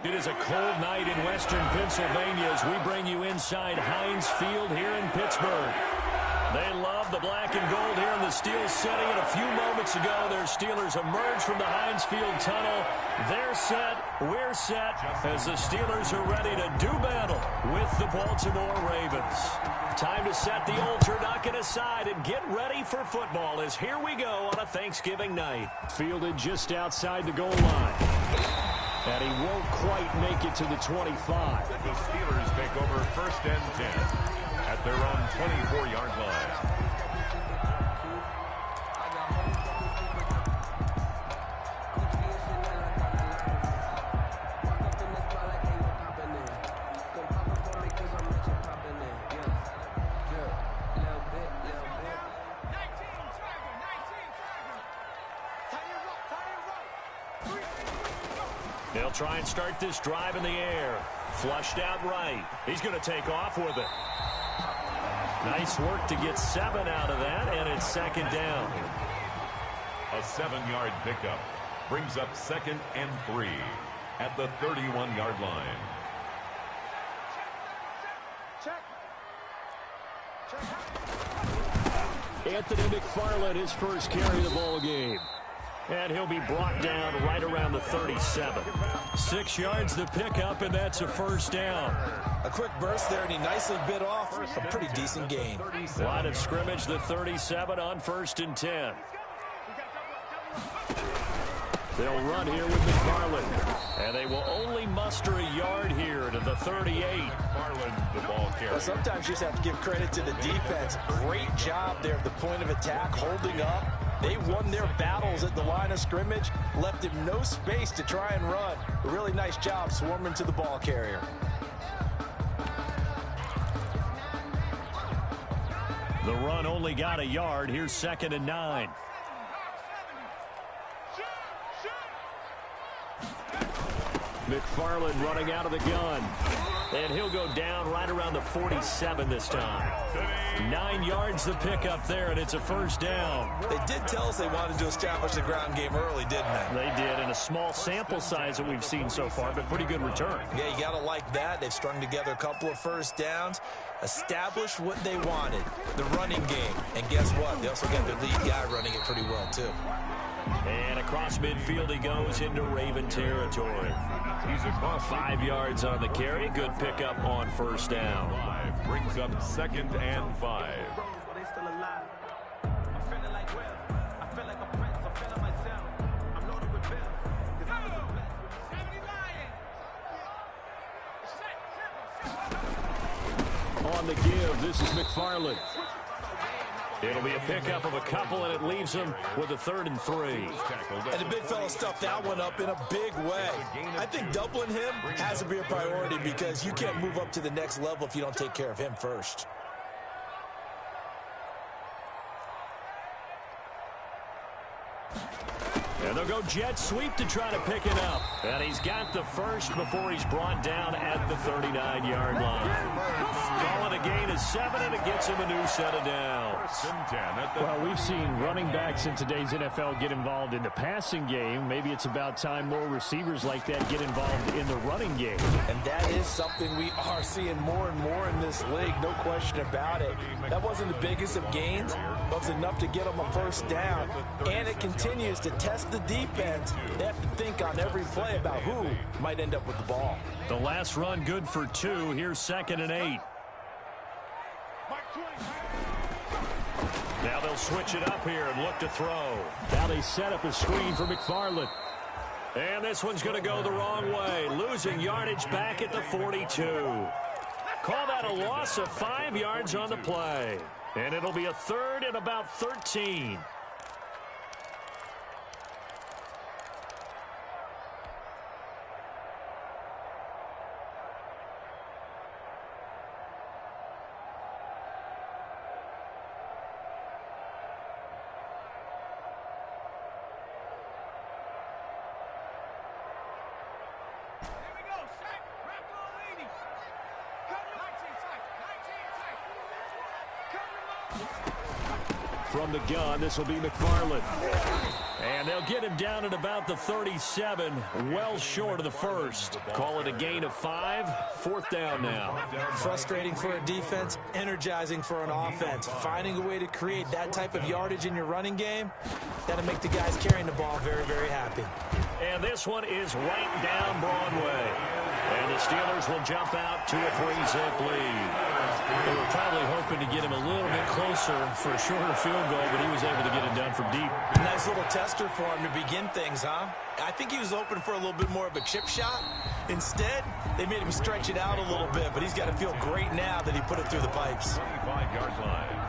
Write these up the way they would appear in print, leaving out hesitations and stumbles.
It is a cold night in western Pennsylvania as we bring you inside Heinz Field here in Pittsburgh. They love the black and gold here in the Steel City, and a few moments ago their Steelers emerged from the Heinz Field tunnel. They're set, we're set, as the Steelers are ready to do battle with the Baltimore Ravens. Time to set the old turducken aside and get ready for football as here we go on a Thanksgiving night. Fielded just outside the goal line. And he won't quite make it to the 25. The Steelers take over 1st and 10 at their own 24-yard line. They'll try and start this drive in the air. Flushed out right. He's going to take off with it. Nice work to get 7 out of that, and it's 2nd down. A 7-yard pickup brings up 2nd and 3 at the 31-yard line. Anthony McFarland, his first carry of the ball game. And he'll be brought down right around the 37. 6 yards the pickup, and that's a 1st down. A quick burst there, and he nicely bit off a pretty decent gain. Line of scrimmage, the 37 on 1st and 10. They'll run here with McFarland. And they will only muster a yard here to the 38. McFarland, the ball carrier. Well, sometimes you just have to give credit to the defense. Great job there at the point of attack, holding up. They won their battles at the line of scrimmage, left him no space to try and run. A really nice job swarming to the ball carrier. The run only got a yard. Here's 2nd and 9. McFarland running out of the gun. And he'll go down right around the 47 this time. 9 yards the pickup there, and it's a 1st down. They did tell us they wanted to establish the ground game early, didn't they? They did, in a small sample size that we've seen so far, but pretty good return. Yeah, you got to like that. They've strung together a couple of 1st downs, established what they wanted, the running game. And guess what? They also got their lead guy running it pretty well, too. And across midfield he goes into Raven territory. He's across 5 yards on the carry. Good pickup on 1st down. Brings up 2nd and 5. On the give, this is McFarland. It'll be a pickup of a couple, and it leaves him with a 3rd and 3. And the big fella stuffed that one up in a big way. I think doubling him has to be a priority because you can't move up to the next level if you don't take care of him first. And they'll go jet sweep to try to pick it up. And he's got the first before he's brought down at the 39-yard line. Calling a gain of 7, and it gets him a new set of downs. Well, we've seen running backs in today's NFL get involved in the passing game. Maybe it's about time more receivers like that get involved in the running game. And that is something we are seeing more and more in this league, no question about it. That wasn't the biggest of gains, but it was enough to get them a 1st down. And it continues to test the defense. They have to think on every play about who might end up with the ball. The last run good for 2. Here's 2nd and 8. Now they'll switch it up here and look to throw. Now they set up a screen for McFarland. And this one's going to go the wrong way. Losing yardage back at the 42. Call that a loss of 5 yards on the play. And it'll be a 3rd and about 13. From the gun, this will be McFarland. And they'll get him down at about the 37, well short of the first. Call it a gain of 5, 4th down now. Frustrating for a defense, energizing for an offense. Finding a way to create that type of yardage in your running game, that'll make the guys carrying the ball very, very happy. And this one is right down Broadway. And the Steelers will jump out to a 3-zip lead. They were probably hoping to get him a little bit closer for a shorter field goal, but he was able to get it done from deep. Nice little tester for him to begin things, huh? I think he was hoping for a little bit more of a chip shot. Instead, they made him stretch it out a little bit, but he's got to feel great now that he put it through the pipes. 25-yard line.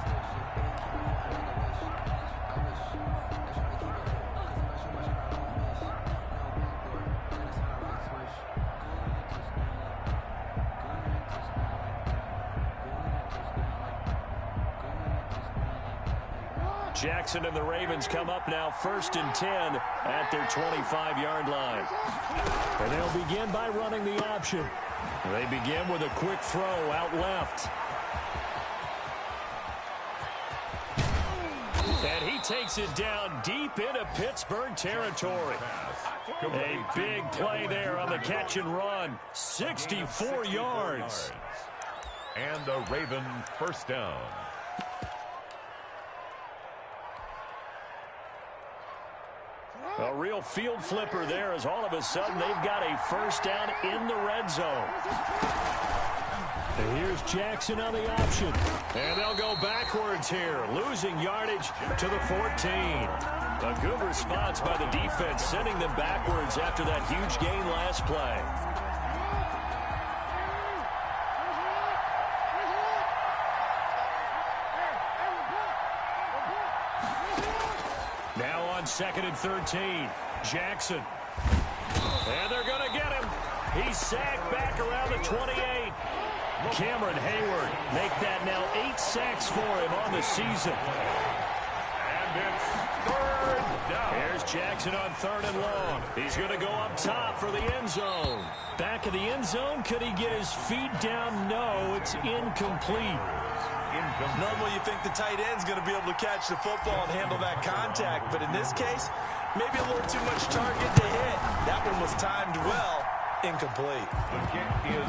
Jackson and the Ravens come up now 1st and 10 at their 25-yard line. And they'll begin by running the option. They begin with a quick throw out left. And he takes it down deep into Pittsburgh territory. A big play there on the catch and run. 64 yards. And a Raven first down. A real field flipper there as all of a sudden they've got a first down in the red zone. And here's Jackson on the option. And they'll go backwards here, losing yardage to the 14. A good response by the defense, sending them backwards after that huge gain last play. Now on 2nd and 13, Jackson. And they're going to get him. He's sacked back around the 28. Cameron Hayward make that now 8 sacks for him on the season. And it's 3rd down. Here's Jackson on 3rd and long. He's going to go up top for the end zone. Back of the end zone. Could he get his feet down? No, it's incomplete. Normally you think the tight end's going to be able to catch the football and handle that contact, but in this case, maybe a little too much target to hit. That one was timed well. Incomplete.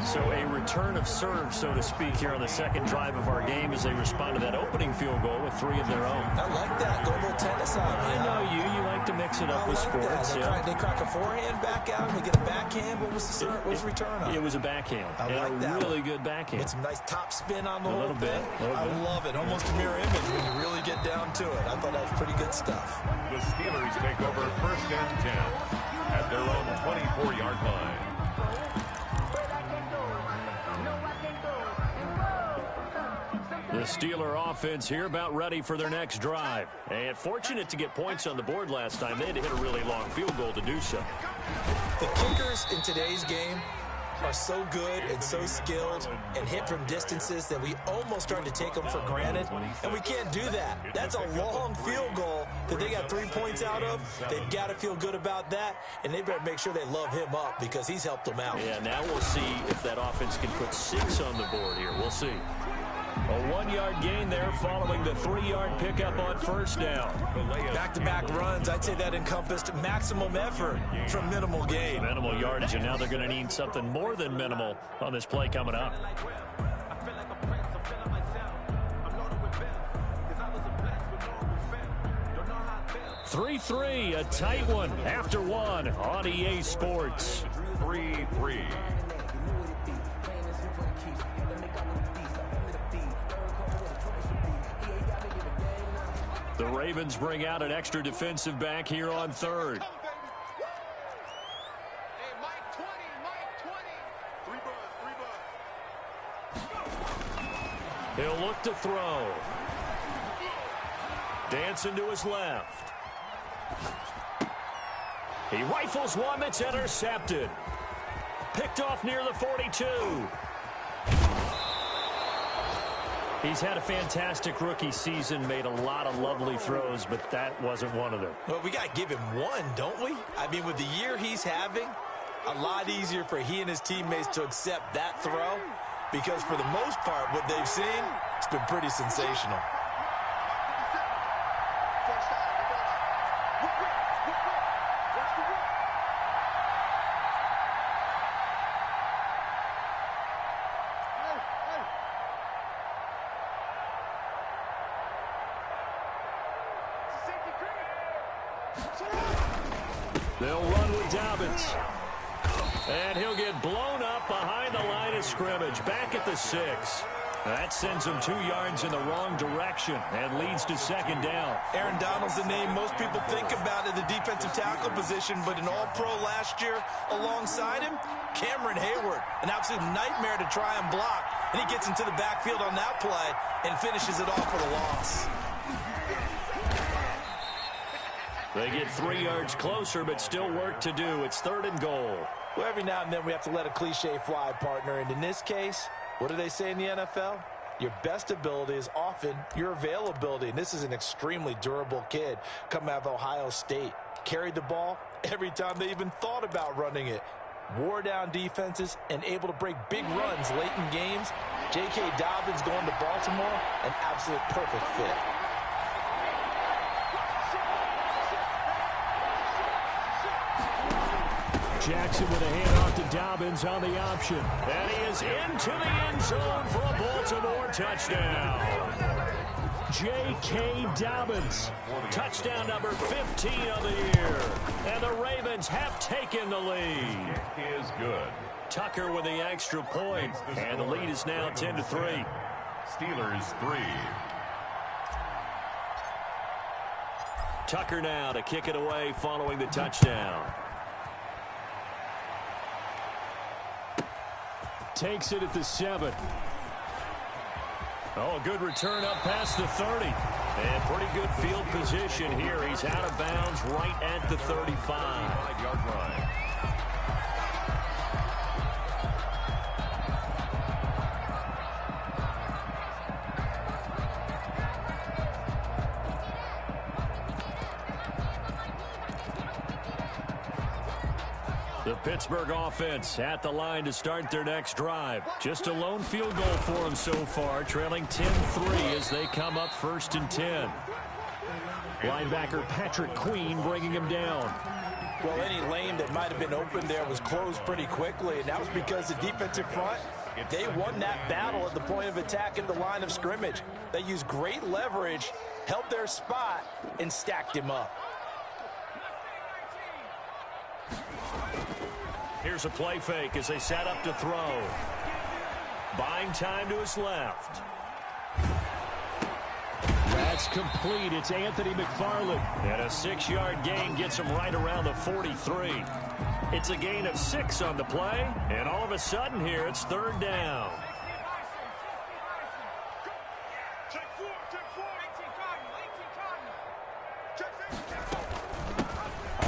So a return of serve, so to speak, here on the 2nd drive of our game as they respond to that opening field goal with 3 of their own. I like that. Go a little tennis on me. I know you. You like to mix it up with sports. They crack a forehand back out and they get a backhand. What was the return on? It was a backhand. I like that. Really good backhand. With some nice top spin on the whole thing. I love it. Almost a mirror image when you really get down to it. I thought that was pretty good stuff. The Steelers take over 1st and 10 at their own 24-yard line. The Steeler offense here about ready for their next drive. And fortunate to get points on the board last time. They had to hit a really long field goal to do so. The kickers in today's game are so good and so skilled and hit from distances that we almost start to take them for granted, and we can't do that. That's a long field goal that they got 3 points out of. They've got to feel good about that, and they better make sure they love him up because he's helped them out. Yeah, now we'll see if that offense can put 6 on the board here. We'll see. A 1-yard gain there following the 3-yard pickup on 1st down. Back-to-back runs, I'd say that encompassed maximum effort from minimal gain. Minimal yardage, and now they're going to need something more than minimal on this play coming up. 3-3, a tight one after 1 on EA Sports. 3-3. The Ravens bring out an extra defensive back here on 3rd. He'll look to throw. Dancing to his left. He rifles one that's intercepted. Picked off near the 42. He's had a fantastic rookie season, made a lot of lovely throws, but that wasn't one of them. Well, we got to give him one, don't we? I mean, with the year he's having, a lot easier for he and his teammates to accept that throw because for the most part, what they've seen, it's been pretty sensational. They'll run with Dobbins. And he'll get blown up behind the line of scrimmage. Back at the 6. That sends him 2 yards in the wrong direction and leads to second down. Aaron Donald's the name most people think about at the defensive tackle position, but an all-pro last year alongside him, Cameron Hayward, an absolute nightmare to try and block. And he gets into the backfield on that play and finishes it off for the loss. They get 3 yards closer, but still work to do. It's 3rd and goal. Well, every now and then we have to let a cliche fly, partner. And in this case, what do they say in the NFL? Your best ability is often your availability. And this is an extremely durable kid coming out of Ohio State. Carried the ball every time they even thought about running it. Wore down defenses and able to break big runs late in games. J.K. Dobbins going to Baltimore, an absolute perfect fit. Jackson with a handoff to Dobbins on the option. And he is into the end zone for a Baltimore touchdown. J.K. Dobbins, touchdown number 15 of the year. And the Ravens have taken the lead. Is good. Tucker with the extra point. And the lead is now 10-3. Steelers 3. Tucker now to kick it away following the touchdown. Takes it at the 7. Oh, good return up past the 30. And pretty good field position here. He's out of bounds right at the 35-yard line. The Pittsburgh offense at the line to start their next drive. Just a lone field goal for them so far, trailing 10-3 as they come up 1st and 10. Linebacker Patrick Queen bringing him down. Well, any lane that might have been open there was closed pretty quickly, and that was because the defensive front, they won that battle at the point of attack at the line of scrimmage. They used great leverage, held their spot, and stacked him up. Here's a play fake as they set up to throw. Buying time to his left. That's complete. It's Anthony McFarland. And a 6-yard gain gets him right around the 43. It's a gain of 6 on the play. And all of a sudden here, it's 3rd down.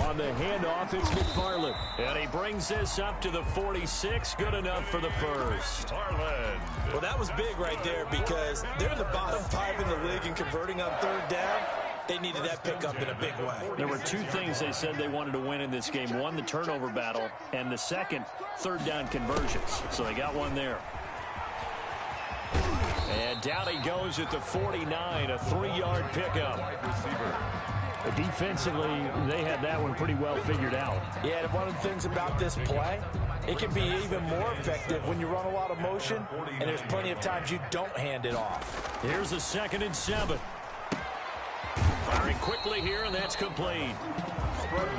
On the handoff, it's McFarland. And he brings this up to the 46. Good enough for the first. Harlan. Well, that was big right there because they're in the bottom 5 in the league and converting on 3rd down. They needed that pickup in a big way. There were 2 things they said they wanted to win in this game. One, the turnover battle, and the second, 3rd down conversions. So they got one there. And down he goes at the 49, a 3-yard pickup. Defensively, they had that one pretty well figured out. Yeah, and one of the things about this play, it can be even more effective when you run a lot of motion, and there's plenty of times you don't hand it off. Here's a 2nd and 7. Firing quickly here, and that's complete.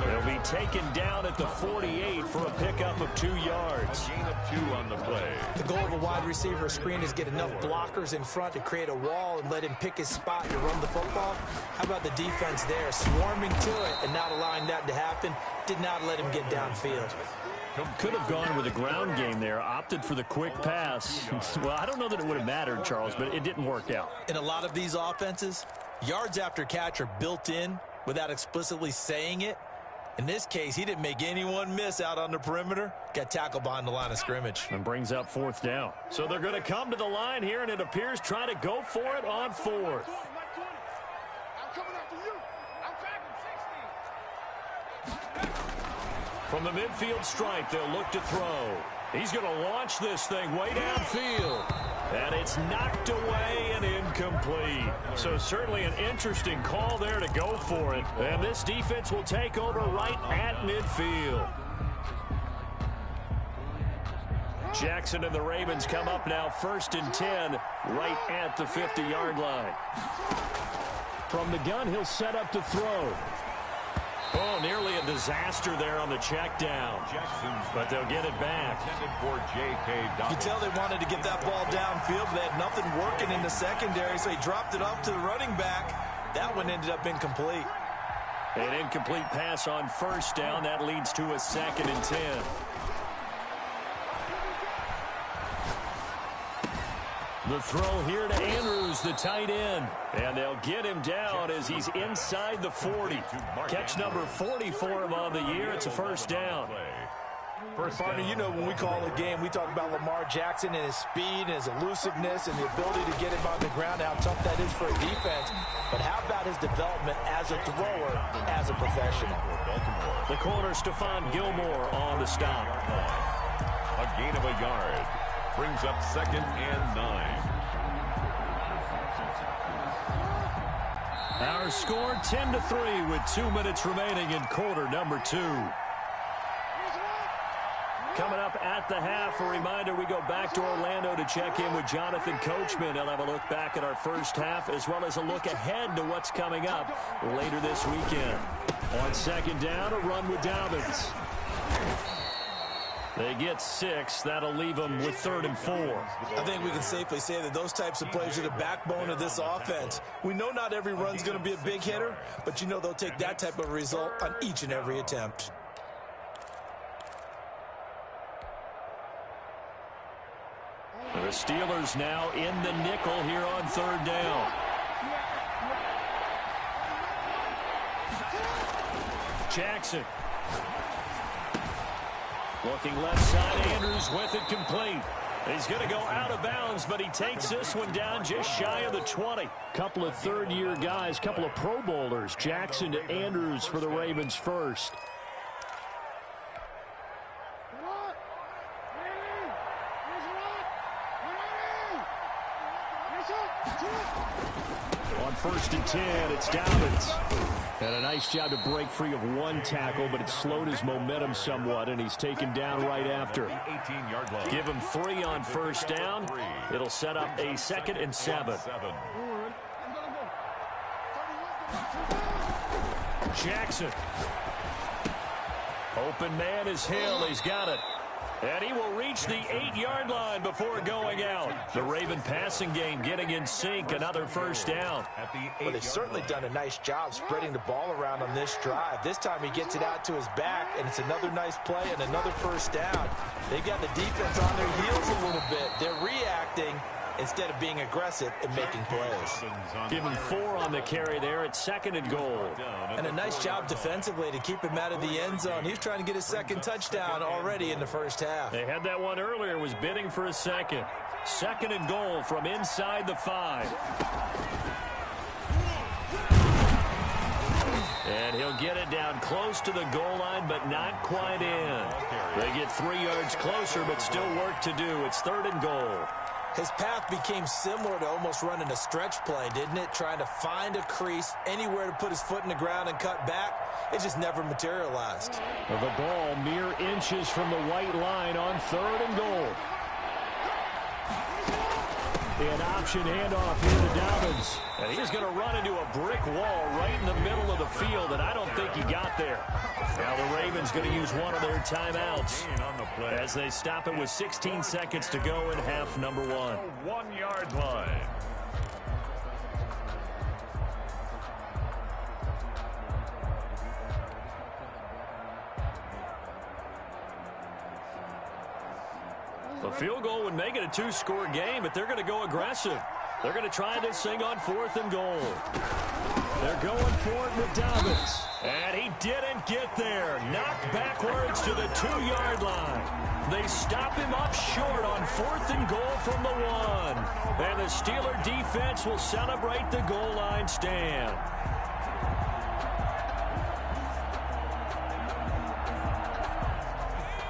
They'll be taken down at the 48 for a pickup of 2 yards. Gain of 2 on the play. The goal of a wide receiver screen is get enough blockers in front to create a wall and let him pick his spot to run the football. How about the defense there, swarming to it and not allowing that to happen? Did not let him get downfield. Could have gone with a ground game there, opted for the quick pass. Well, I don't know that it would have mattered, Charles, but it didn't work out. In a lot of these offenses, yards after catch are built in without explicitly saying it. In this case, he didn't make anyone miss out on the perimeter. Got tackled behind the line of scrimmage. And brings up 4th down. So they're going to come to the line here, and it appears trying to go for it on 4th. From the midfield stripe, they'll look to throw. He's going to launch this thing way downfield. And it's knocked away and incomplete. So certainly an interesting call there to go for it. And this defense will take over right at midfield. Jackson and the Ravens come up now 1st and 10 right at the 50-yard line. From the gun, he'll set up to throw. Oh, nearly a disaster there on the check down. But they'll get it back. You can tell they wanted to get that ball downfield, but they had nothing working in the secondary, so he dropped it off to the running back. That one ended up incomplete. An incomplete pass on first down. That leads to a 2nd and 10. The throw here to Andrews, the tight end. And they'll get him down as he's inside the 40. Catch number 40 for him on the year. It's a first down. Partner, you know when we call a game, we talk about Lamar Jackson and his speed and his elusiveness and the ability to get him on the ground, how tough that is for a defense. But how about his development as a thrower, as a professional? The corner, Stephon Gilmore, on the stop. A gain of a yard. Brings up 2nd and 9. Our score 10-3 with 2 minutes remaining in quarter number 2. Coming up at the half, a reminder, we go back to Orlando to check in with Jonathan Coachman. He'll have a look back at our first half as well as a look ahead to what's coming up later this weekend. On 2nd down, a run with Dobbins. They get 6. That'll leave them with 3rd and 4. I think we can safely say that those types of plays are the backbone of this offense. We know not every run's going to be a big hitter, but you know they'll take that type of result on each and every attempt. The Steelers now in the nickel here on 3rd down. Jackson. Looking left side, Andrews with it complete. He's going to go out of bounds, but he takes this one down just shy of the 20. Couple of third-year guys, couple of Pro Bowlers. Jackson to Andrews for the Ravens first. On 1st and 10, it's Dobbins. And a nice job to break free of one tackle, but it slowed his momentum somewhat, and he's taken down right after. Give him 3 on 1st down. It'll set up a 2nd and 7. Jackson. Open man is Hill. He's got it. And he will reach the 8-yard line before going out. The Raven passing game getting in sync. Another first down. Well, they've certainly done a nice job spreading the ball around on this drive. This time he gets it out to his back, and it's another nice play and another first down. They got the defense on their heels a little bit. They're reacting instead of being aggressive and making plays. Give him 4 on the carry there at 2nd and goal. And a nice job defensively to keep him out of the end zone. He's trying to get his 2nd touchdown already in the first half. They had that one earlier, was bidding for a 2nd. 2nd and goal from inside the 5. And he'll get it down close to the goal line, but not quite in. They get 3 yards closer, but still work to do. It's 3rd and goal. His path became similar to almost running a stretch play, didn't it? Trying to find a crease, anywhere to put his foot in the ground and cut back. It just never materialized. Well, the ball mere inches from the white line on 3rd and goal. An option handoff here to Dobbins. And he's going to run into a brick wall right in the middle of the field, and I don't think he got there. Now the Ravens going to use one of their timeouts as they stop it with 16 seconds to go in half number 1. 1-yard line. The field goal would make it a 2-score game, but they're going to go aggressive. They're going to try this thing on 4th and goal. They're going for it with Dobbins. And he didn't get there. Knocked backwards to the 2-yard line. They stop him up short on 4th and goal from the 1. And the Steeler defense will celebrate the goal line stand.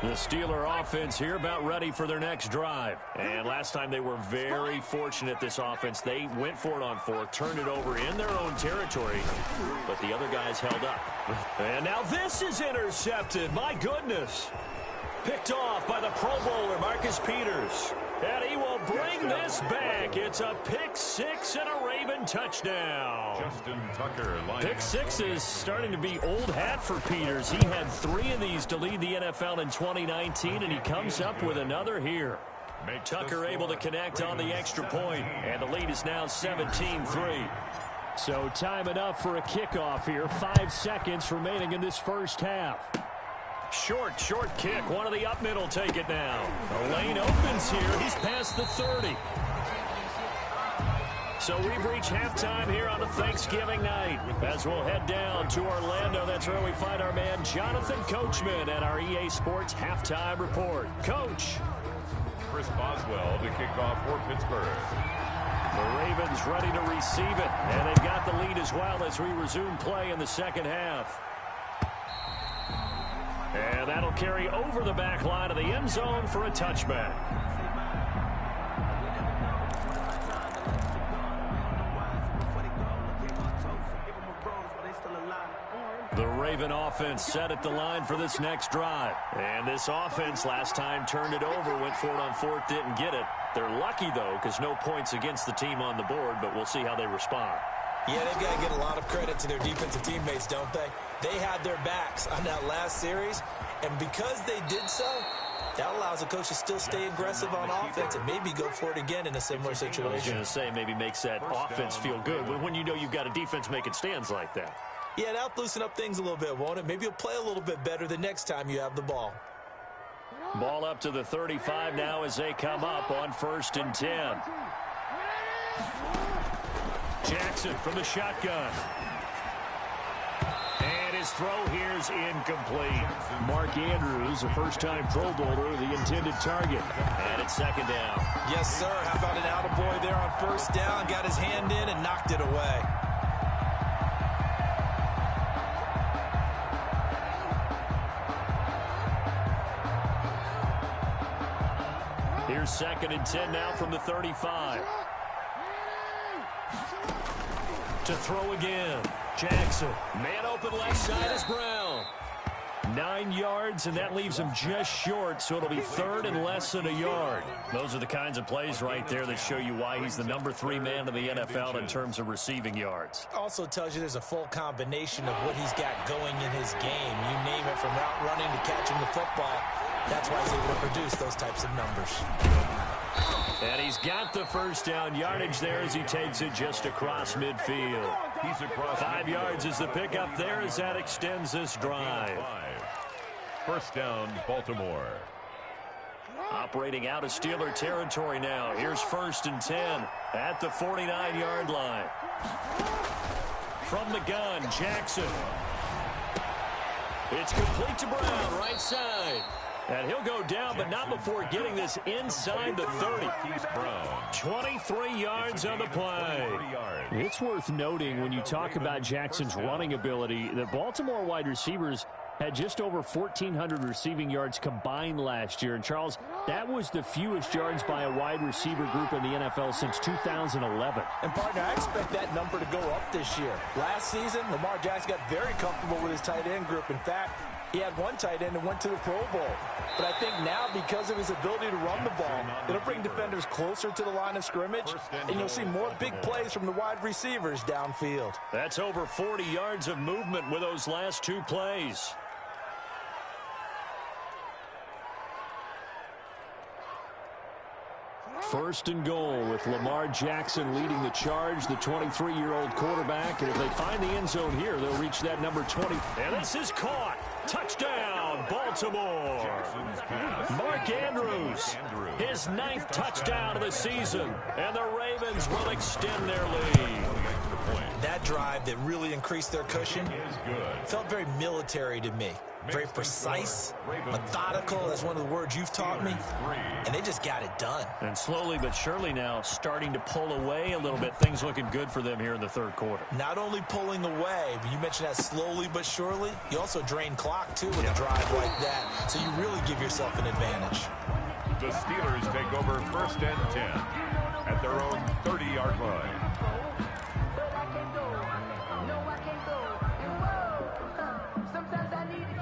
The Steeler offense here about ready for their next drive. And last time they were very fortunate, this offense. They went for it on 4, turned it over in their own territory, but the other guys held up. And now this is intercepted. My goodness. Picked off by the Pro Bowler, Marcus Peters. And he will bring this back. It's a pick 6 and a Raven Raven touchdown. Justin Tucker. Pick six is starting to be old hat for Peters. He had 3 of these to lead the NFL in 2019, and he comes up with another here. Tucker able to connect on the extra point, and the lead is now 17-3. So time enough for a kickoff here. 5 seconds remaining in this first half. Short kick. One of the up middle take it now. The lane opens here. He's past the 30. So we've reached halftime here on a Thanksgiving night. As we'll head down to Orlando, that's where we find our man Jonathan Coachman at our EA Sports Halftime Report. Coach. Chris Boswell to kick off for Pittsburgh. The Ravens ready to receive it, and they've got the lead as well as we resume play in the second half. And that'll carry over the back line of the end zone for a touchback. The Raven offense set at the line for this next drive. And this offense last time turned it over, went for it on fourth, didn't get it. They're lucky, though, because no points against the team on the board, but we'll see how they respond. Yeah, they've got to get a lot of credit to their defensive teammates, don't they? They had their backs on that last series, and because they did so, that allows the coach to still stay aggressive on offense and maybe go for it again in a similar situation. I was going to say maybe makes that offense feel good, but when you know you've got a defense making stands like that. Yeah, that'll loosen up things a little bit, won't it? Maybe you'll play a little bit better the next time you have the ball. Ball up to the 35 now as they come up on 1st and 10. Jackson from the shotgun. And his throw here's incomplete. Mark Andrews, a first-time Pro Bowler, the intended target. And it's 2nd down. Yes, sir. How about an attaboy there on 1st down? Got his hand in and knocked it away. Here's 2nd and 10 now from the 35. To throw again. Jackson. Man open left side is Brown. 9 yards, and that leaves him just short, so it'll be 3rd and less than a yard. Those are the kinds of plays right there that show you why he's the number 3 man in the NFL in terms of receiving yards. Also tells you there's a full combination of what he's got going in his game. You name it, from route running to catching the football. That's why he's able to produce those types of numbers. And he's got the 1st down yardage there as he takes it just across midfield. He's across 5 yards is the pickup there as that extends this drive. 1st down, Baltimore. Operating out of Steeler territory now. Here's 1st and 10 at the 49-yard line. From the gun, Jackson. It's complete to Brown, right side. And he'll go down, but not before getting this inside the 30. 23 yards on the play. It's worth noting when you talk about Jackson's running ability that Baltimore wide receivers had just over 1,400 receiving yards combined last year. And, Charles, that was the fewest yards by a wide receiver group in the NFL since 2011. And, partner, I expect that number to go up this year. Last season, Lamar Jackson got very comfortable with his tight end group. In fact, he had one tight end and went to the Pro Bowl. But I think now, because of his ability to run the ball, it'll bring defenders closer to the line of scrimmage, and you'll see more big plays from the wide receivers downfield. That's over 40 yards of movement with those last 2 plays. First and goal with Lamar Jackson leading the charge, the 23-year-old quarterback. And if they find the end zone here, they'll reach that number 20. And this is caught. Touchdown, Baltimore. Mark Andrews, his 9th touchdown of the season. And the Ravens will extend their lead. That drive that really increased their cushion felt very military to me. Very precise, methodical. That's one of the words you've taught me. And they just got it done. And slowly but surely now starting to pull away a little bit. Things looking good for them here in the 3rd quarter. Not only pulling away, but you mentioned that slowly but surely. You also drain clock, too, with a drive like that. So you really give yourself an advantage. The Steelers take over 1st and 10 at their own 30-yard line.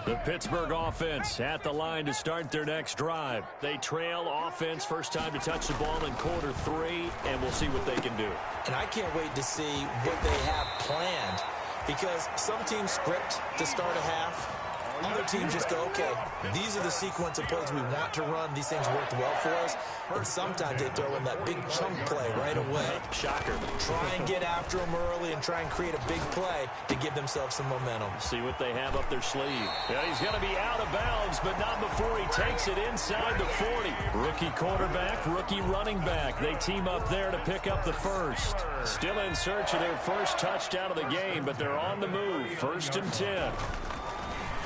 The Pittsburgh offense at the line to start their next drive. They trail offense, first time to touch the ball in quarter 3, and we'll see what they can do. And I can't wait to see what they have planned, because some teams script to start a half. Other teams just go, okay, these are the sequence of plays we want to run. These things worked well for us. And sometimes they throw in that big chunk play right away. Shocker. Try and get after them early and try and create a big play to give themselves some momentum. See what they have up their sleeve. Yeah, he's going to be out of bounds, but not before he takes it inside the 40. Rookie quarterback, rookie running back. They team up there to pick up the first. Still in search of their first touchdown of the game, but they're on the move. 1st and 10.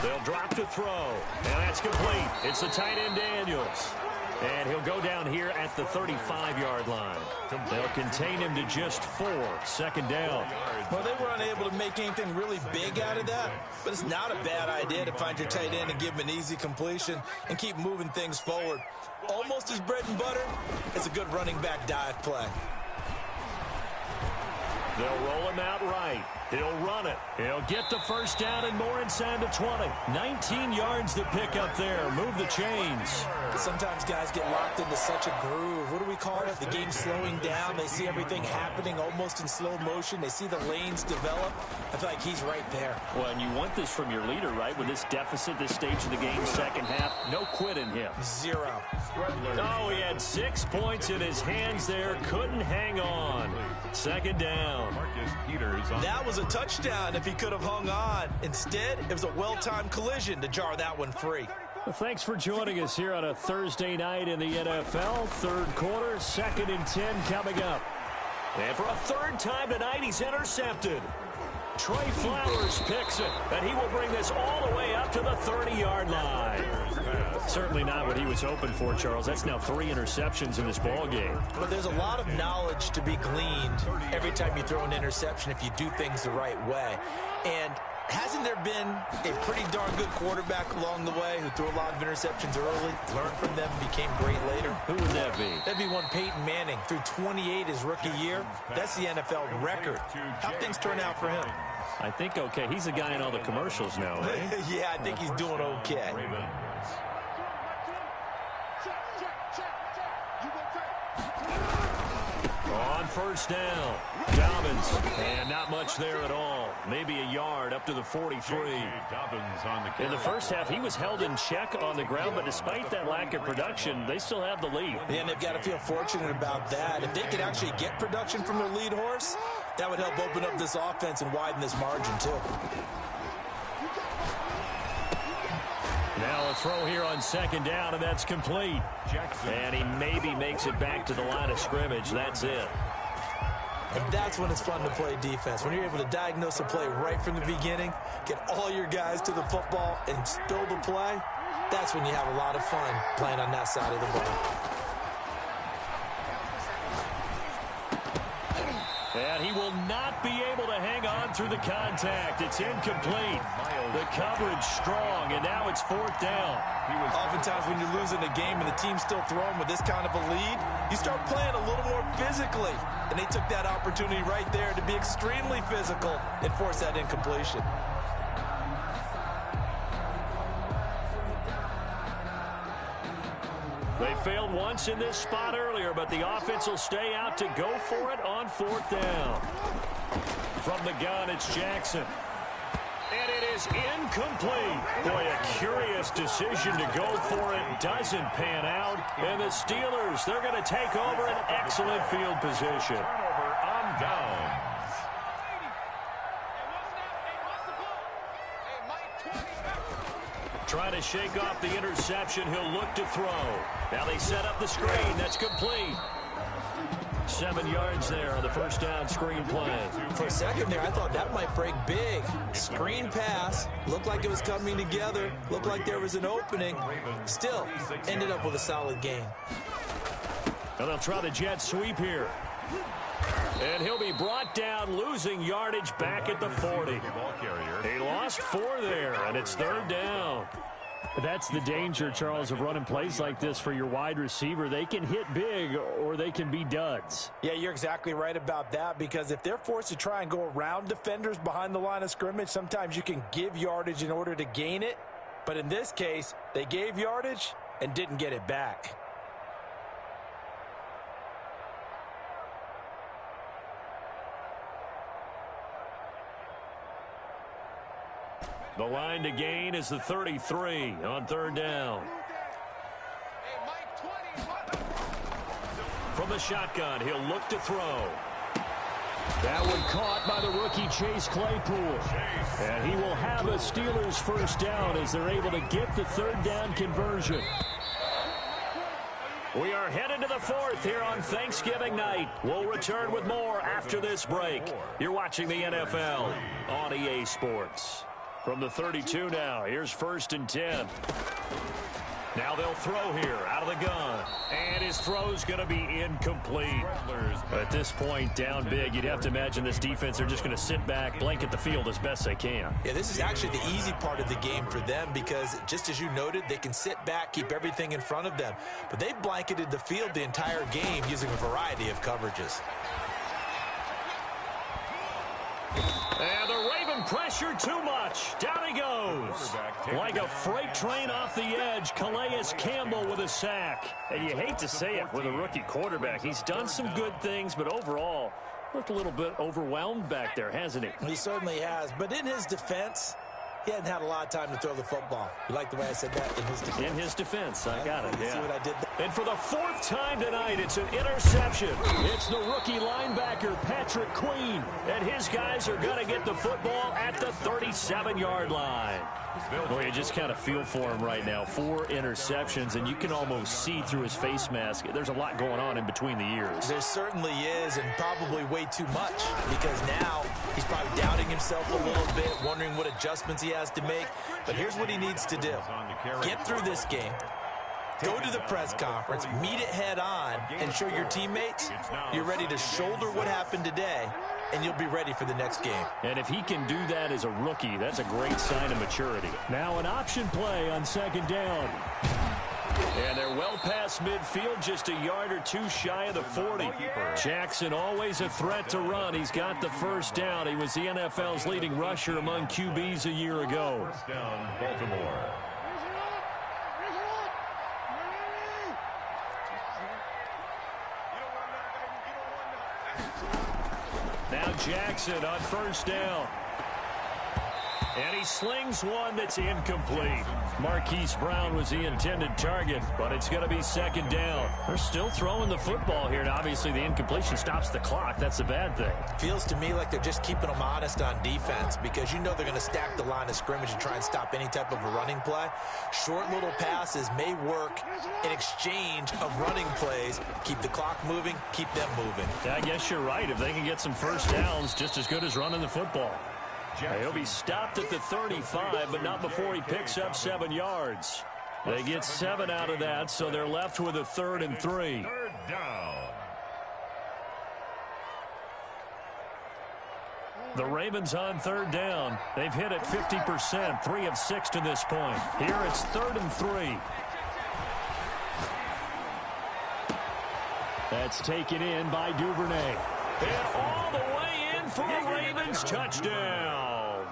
They'll drop to throw, and that's complete. It's the tight end Daniels. And he'll go down here at the 35-yard line. They'll contain him to just 4. 2nd down. Well, they were unable to make anything really big out of that, but it's not a bad idea to find your tight end and give him an easy completion and keep moving things forward. Almost his bread and butter. It's a good running back dive play. They'll roll him out right. He'll run it. He'll get the first down and more inside the 20. 19 yards to pick up there. Move the chains. Sometimes guys get locked into such a groove. What do we call it? The game's slowing down. They see everything happening almost in slow motion. They see the lanes develop. I feel like he's right there. Well, and you want this from your leader, right? With this deficit, this stage of the game, 2nd half, no quit in him. 0. Oh, he had 6 points in his hands there. Couldn't hang on. 2nd down. That was a touchdown if he could have hung on. Instead, it was a well-timed collision to jar that one free. Well, thanks for joining us here on a Thursday night in the NFL. 3rd quarter, 2nd and 10 coming up. And for a 3rd time tonight, he's intercepted. Trey Flowers picks it, and he will bring this all the way up to the 30-yard line. Certainly not what he was hoping for, Charles. That's now 3 interceptions in this ball game. But there's a lot of knowledge to be gleaned every time you throw an interception if you do things the right way. And hasn't there been a pretty darn good quarterback along the way who threw a lot of interceptions early, learned from them, became great later? Who would that be? That'd be one Peyton Manning. Threw 28 his rookie year. That's the NFL record. How'd things turn out for him? I think okay. He's a guy in all the commercials now, eh? Yeah, I think he's doing okay. On 1st down, Dobbins, and not much there at all. Maybe a yard up to the 43. In the 1st half, he was held in check on the ground, but despite that lack of production, they still have the lead. And they've got to feel fortunate about that. If they could actually get production from their lead horse, that would help open up this offense and widen this margin, too. Now a throw here on 2nd down, and that's complete. And he maybe makes it back to the line of scrimmage. That's it. And that's when it's fun to play defense. When you're able to diagnose a play right from the beginning, get all your guys to the football, and spill the play, that's when you have a lot of fun playing on that side of the ball. And he will not be able to hang on through the contact. It's incomplete. The coverage strong, and now it's 4th down. Oftentimes when you're losing a game and the team's still throwing with this kind of a lead, you start playing a little more physically. And they took that opportunity right there to be extremely physical and force that incompletion. They failed once in this spot earlier, but the offense will stay out to go for it on 4th down. From the gun, it's Jackson. And it is incomplete. Boy, a curious decision to go for it. Doesn't pan out. And the Steelers, they're going to take over an excellent field position. Turnover on downs. Trying to shake off the interception. He'll look to throw. Now they set up the screen. That's complete. 7 yards there on the 1st down screen play. For a second there, I thought that might break big. Screen pass. Looked like it was coming together. Looked like there was an opening. Still, ended up with a solid gain. And they'll try the jet sweep here. And he'll be brought down, losing yardage back at the 40. He lost 4 there, and it's 3rd down. That's the danger, Charles, of running plays like this for your wide receiver. They can hit big or they can be duds. Yeah, you're exactly right about that, because if they're forced to try and go around defenders behind the line of scrimmage, sometimes you can give yardage in order to gain it. But in this case, they gave yardage and didn't get it back. The line to gain is the 33 on third down. From the shotgun, he'll look to throw. That one caught by the rookie Chase Claypool. And he will have a Steelers first down as they're able to get the third down conversion. We are headed to the fourth here on Thanksgiving night. We'll return with more after this break. You're watching the NFL on EA Sports. From the 32 now, here's 1st and 10. Now they'll throw here out of the gun. And his throw's going to be incomplete. At this point, down big, you'd have to imagine this defense are just going to sit back, blanket the field as best they can. Yeah, this is actually the easy part of the game for them because, just as you noted, they can sit back, keep everything in front of them. But they've blanketed the field the entire game using a variety of coverages. And the Raven pressure too much. Down he goes. Like a freight train off the edge, Calais Campbell with a sack. And you hate to say it with a rookie quarterback. He's done some good things, but overall, looked a little bit overwhelmed back there, hasn't he? He certainly has. But in his defense, he hadn't had a lot of time to throw the football. You like the way I said that? In his defense. In his defense. I got it, See what I did there? And for the 4th time tonight, it's an interception. It's the rookie linebacker, Patrick Queen. And his guys are going to get the football at the 37-yard line. Well, you just kind of feel for him right now. 4 interceptions, and you can almost see through his face mask. There's a lot going on in between the ears. There certainly is, and probably way too much, because now he's probably doubting himself a little bit, wondering what adjustments he has to make. But here's what he needs to do. Get through this game. Go to the press conference, meet it head on, and show your teammates you're ready to shoulder what happened today, and you'll be ready for the next game. And if he can do that as a rookie, that's a great sign of maturity. Now an option play on 2nd down. And they're well past midfield, just a yard or two shy of the 40. Jackson always a threat to run. He's got the first down. He was the NFL's leading rusher among QBs a year ago. First down, Baltimore. Now Jackson on 1st down. And he slings one that's incomplete. Marquise Brown was the intended target, but it's going to be 2nd down. They're still throwing the football here, and obviously the incompletion stops the clock. That's a bad thing. Feels to me like they're just keeping them honest on defense because you know they're going to stack the line of scrimmage and try and stop any type of a running play. Short little passes may work in exchange of running plays. Keep the clock moving, keep them moving. Yeah, I guess you're right. If they can get some first downs, just as good as running the football. He'll be stopped at the 35, but not before he picks up 7 yards. They get 7 out of that, so they're left with a 3rd and 3. Third down. The Ravens on 3rd down. They've hit it 50%, 3 of 6 to this point. Here it's 3rd and 3. That's taken in by Duvernay. And all the way in for a Ravens touchdown.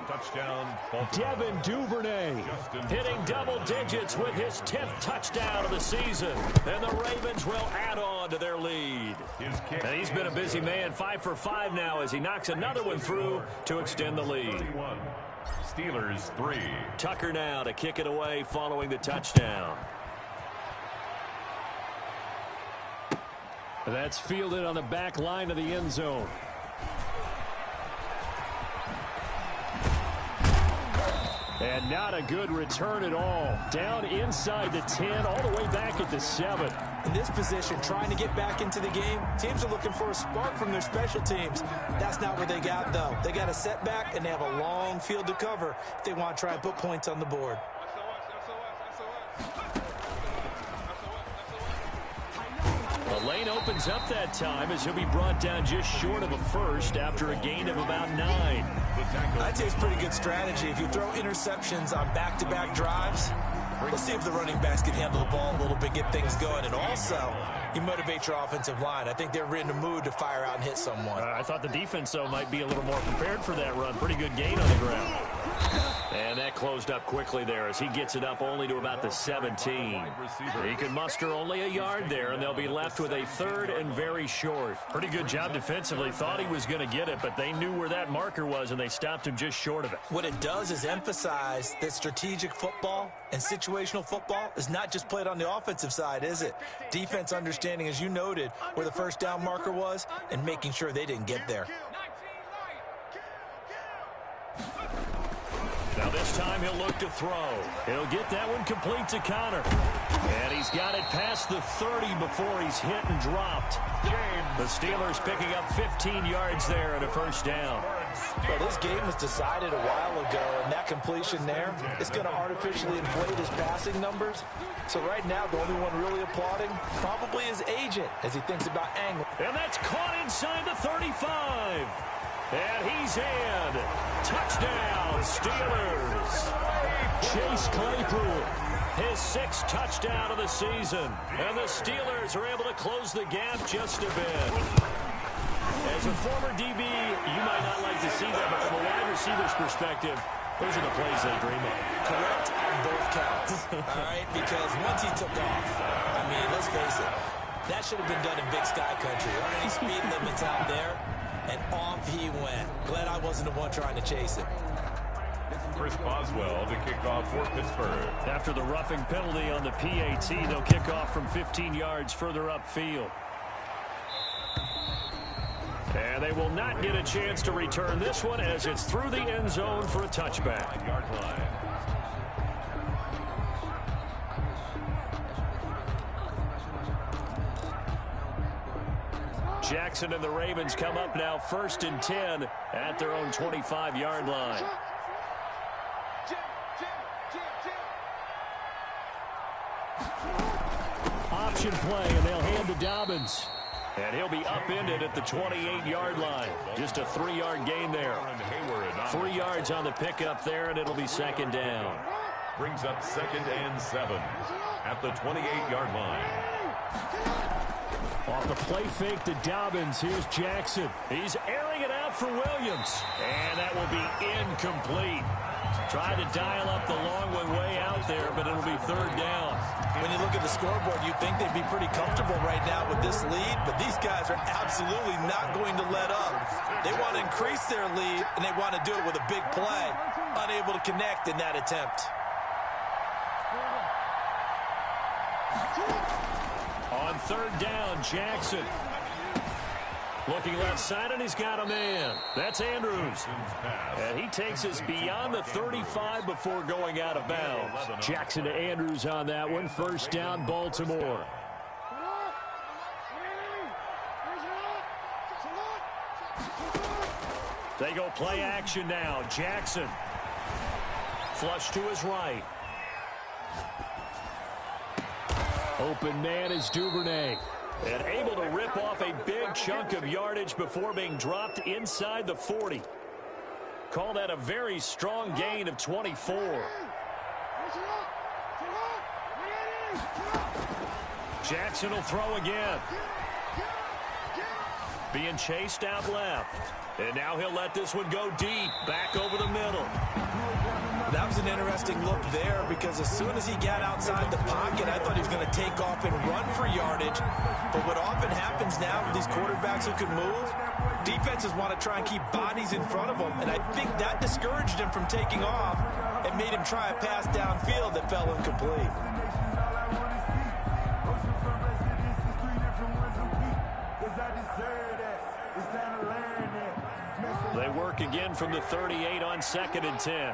Touchdown, Baltimore. Devin Duvernay hitting double digits with his 10th touchdown of the season. And the Ravens will add on to their lead. And he's been a busy man, 5 for 5 now as he knocks another one through to extend the lead. Steelers 3. Tucker now to kick it away following the touchdown. That's fielded on the back line of the end zone. And not a good return at all. Down inside the 10, all the way back at the 7. In this position, trying to get back into the game, teams are looking for a spark from their special teams. That's not what they got, though. They got a setback, and they have a long field to cover if they want to try and put points on the board. The lane opens up that time as he'll be brought down just short of a first after a gain of about 9. I'd say it's pretty good strategy. If you throw interceptions on back-to-back drives, let's see if the running backs can handle the ball a little bit, get things going. And also, you motivate your offensive line. I think they're in the mood to fire out and hit someone. I thought the defense, though, might be a little more prepared for that run. Pretty good gain on the ground. And that closed up quickly there as he gets it up only to about the 17. He can muster only a yard there, and they'll be left with a third and very short. Pretty good job defensively. Thought he was going to get it, but they knew where that marker was, and they stopped him just short of it. What it does is emphasize that strategic football and situational football is not just played on the offensive side, is it? Defense understanding, as you noted, where the first down marker was and making sure they didn't get there. Now this time he'll look to throw. He'll get that one complete to Connor. And he's got it past the 30 before he's hit and dropped. The Steelers picking up 15 yards there and a first down. Well, this game was decided a while ago, and that completion there is going to artificially inflate his passing numbers. So right now, the only one really applauding probably his agent as he thinks about angle. And that's caught inside the 35. And he's in. Touchdown, Steelers. Chase Claypool, his 6th touchdown of the season. And the Steelers are able to close the gap just a bit. As a former DB, you might not like to see that, but from a wide receiver's perspective, those are the plays they dream of. Correct on both counts, all right? Because once he took off, I mean, let's face it, that should have been done in Big Sky Country. There aren't any speed limits out there, and off he went. Glad I wasn't the one trying to chase him. Chris Boswell to kick off for Pittsburgh. After the roughing penalty on the PAT, they'll kick off from 15 yards further upfield. And they will not get a chance to return this one as it's through the end zone for a touchback. 9-yard line. Jackson and the Ravens come up now 1st and 10 at their own 25-yard line. Option play, and they'll hand to Dobbins. And he'll be upended at the 28-yard line. Just a 3-yard gain there. 3 yards on the pickup there, and it'll be 2nd down. Brings up 2nd and 7 at the 28-yard line. Off the play fake to Dobbins, here's Jackson. He's airing it out for Williams. And that will be incomplete. Tried to dial up the long way out there, but it'll be 3rd down. When you look at the scoreboard, you'd think they'd be pretty comfortable right now with this lead, but these guys are absolutely not going to let up. They want to increase their lead, and they want to do it with a big play. Unable to connect in that attempt. On 3rd down, Jackson. Looking left side, and he's got a man. That's Andrews. And he takes us beyond the 35 before going out of bounds. Jackson to Andrews on that one. 1st down, Baltimore. They go play action now. Jackson. Flush to his right. Open man is Duvernay. And able to rip off a big chunk of yardage before being dropped inside the 40. Call that a very strong gain of 24. Jackson will throw again. Being chased out left. And now he'll let this one go deep. Back over the middle. That was an interesting look there because as soon as he got outside the pocket, I thought he was going to take off and run for yardage. But what often happens now with these quarterbacks who can move, defenses want to try and keep bodies in front of them. And I think that discouraged him from taking off and made him try a pass downfield that fell incomplete. They work again from the 38 on 2nd and 10.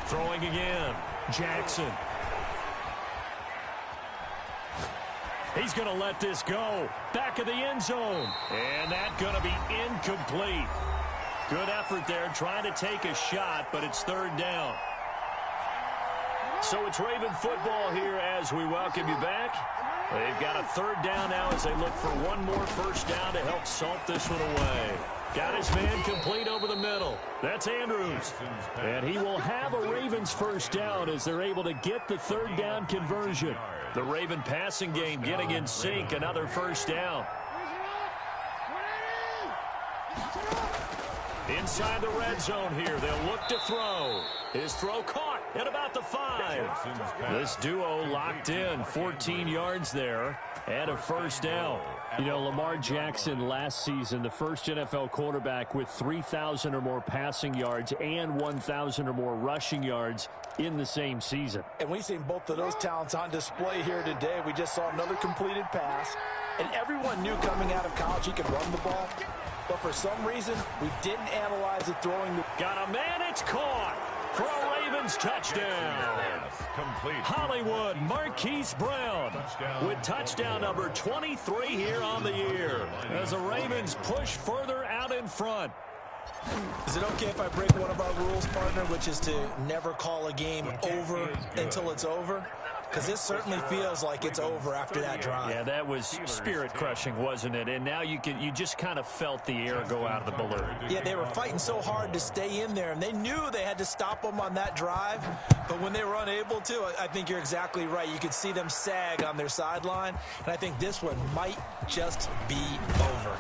Throwing again. Jackson. He's going to let this go. Back of the end zone. And that's going to be incomplete. Good effort there trying to take a shot, but it's 3rd down. So it's Raven football here as we welcome you back. They've got a 3rd down now as they look for one more 1st down to help salt this one away. Got his man complete over the middle. That's Andrews. And he will have a Ravens 1st down as they're able to get the 3rd down conversion. The Raven passing game getting in sync, another 1st down. Inside the red zone here. They'll look to throw. His throw caught at about the 5. This duo locked in. 14 yards there and a first down. You know, Lamar Jackson last season, the first NFL quarterback with 3,000 or more passing yards and 1,000 or more rushing yards in the same season. And we've seen both of those talents on display here today. We just saw another completed pass, and everyone knew coming out of college he could run the ball. But for some reason, we didn't analyze it throwing the... Got a man, it's caught for a Ravens touchdown. Complete. Hollywood Marquise Brown with touchdown number 23 here on the year as the Ravens push further out in front. Is it okay if I break one of our rules, partner, which is to never call a game over until it's over? Because this certainly feels like it's over after that drive. Yeah, that was spirit-crushing, wasn't it? And now you just kind of felt the air go out of the balloon. Yeah, they were fighting so hard to stay in there, and they knew they had to stop them on that drive. But when they were unable to, I think you're exactly right. You could see them sag on their sideline, and I think this one might just be over.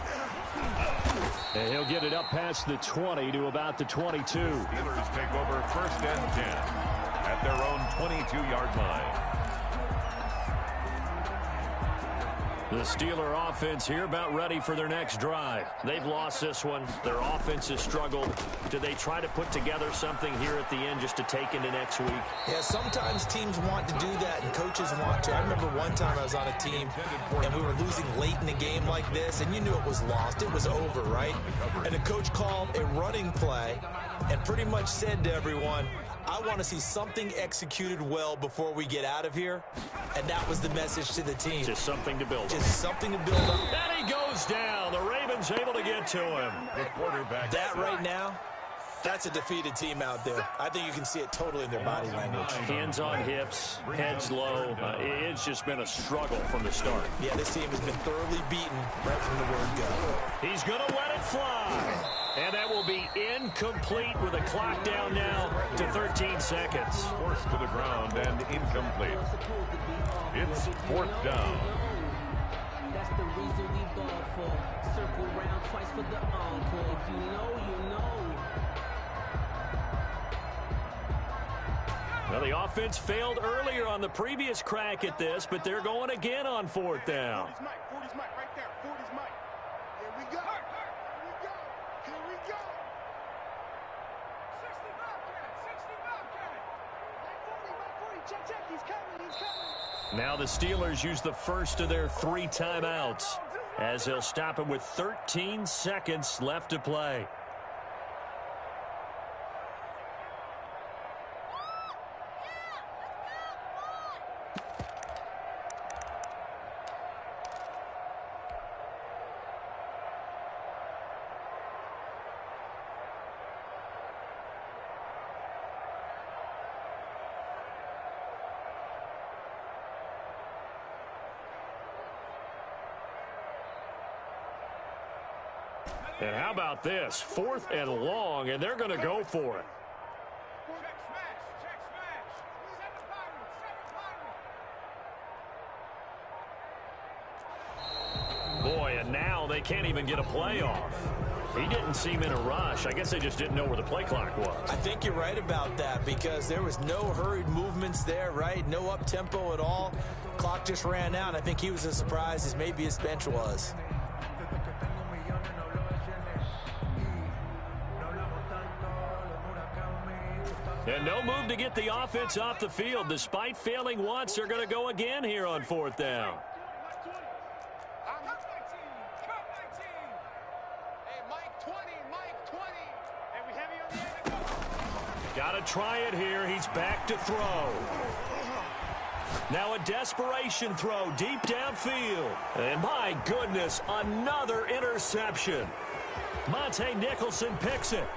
And he'll get it up past the 20 to about the 22. Steelers take over 1st and 10 at their own 22-yard line. The Steeler offense here about ready for their next drive. They've lost this one. Their offense has struggled. Do they try to put together something here at the end just to take into next week? Yeah, sometimes teams want to do that and coaches want to. I remember one time I was on a team and we were losing late in a game like this, and you knew it was lost. It was over, right? And the coach called a running play and pretty much said to everyone, I want to see something executed well before we get out of here. And that was the message to the team. Just something to build on. Just something to build on. And he goes down. The Ravens able to get to him. The quarterback. That right now, that's a defeated team out there. I think you can see it totally in their body language. Hands on hips, heads low. It's just been a struggle from the start. Yeah, this team has been thoroughly beaten right from the word go. He's going to let it fly. And that will be incomplete with a clock down now to 13 seconds. Forced to the ground and incomplete. It's 4th down. That's the reason we ball for. Circle round twice for the encore. If you know, you know. Well, the offense failed earlier on the previous crack at this, but they're going again on 4th down. 40's Mike, right there. 40's Mike. Here we go. Here we go. 60 Bobcat. 40. Check. He's coming. Now the Steelers use the first of their 3 timeouts as they'll stop him with 13 seconds left to play. And how about this? 4th and long, and they're going to go for it. Check smash. Boy, and now they can't even get a play off. He didn't seem in a rush. I guess they just didn't know where the play clock was. I think you're right about that because there was no hurried movements there, right? No up-tempo at all. Clock just ran out. I think he was as surprised as maybe his bench was. And no move to get the offense off the field. Despite failing once, they're going to go again here on 4th down. Got to try it here. He's back to throw. Now a desperation throw deep downfield. And my goodness, another interception. Monte Nicholson picks it.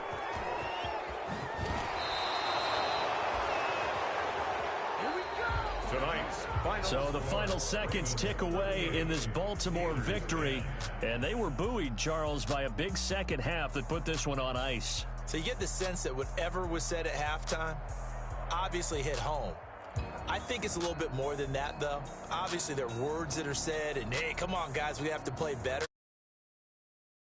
So the final seconds tick away in this Baltimore victory. And they were buoyed, Charles, by a big second half that put this one on ice. So you get the sense that whatever was said at halftime obviously hit home. I think it's a little bit more than that, though. Obviously, there are words that are said, and, hey, come on, guys, we have to play better.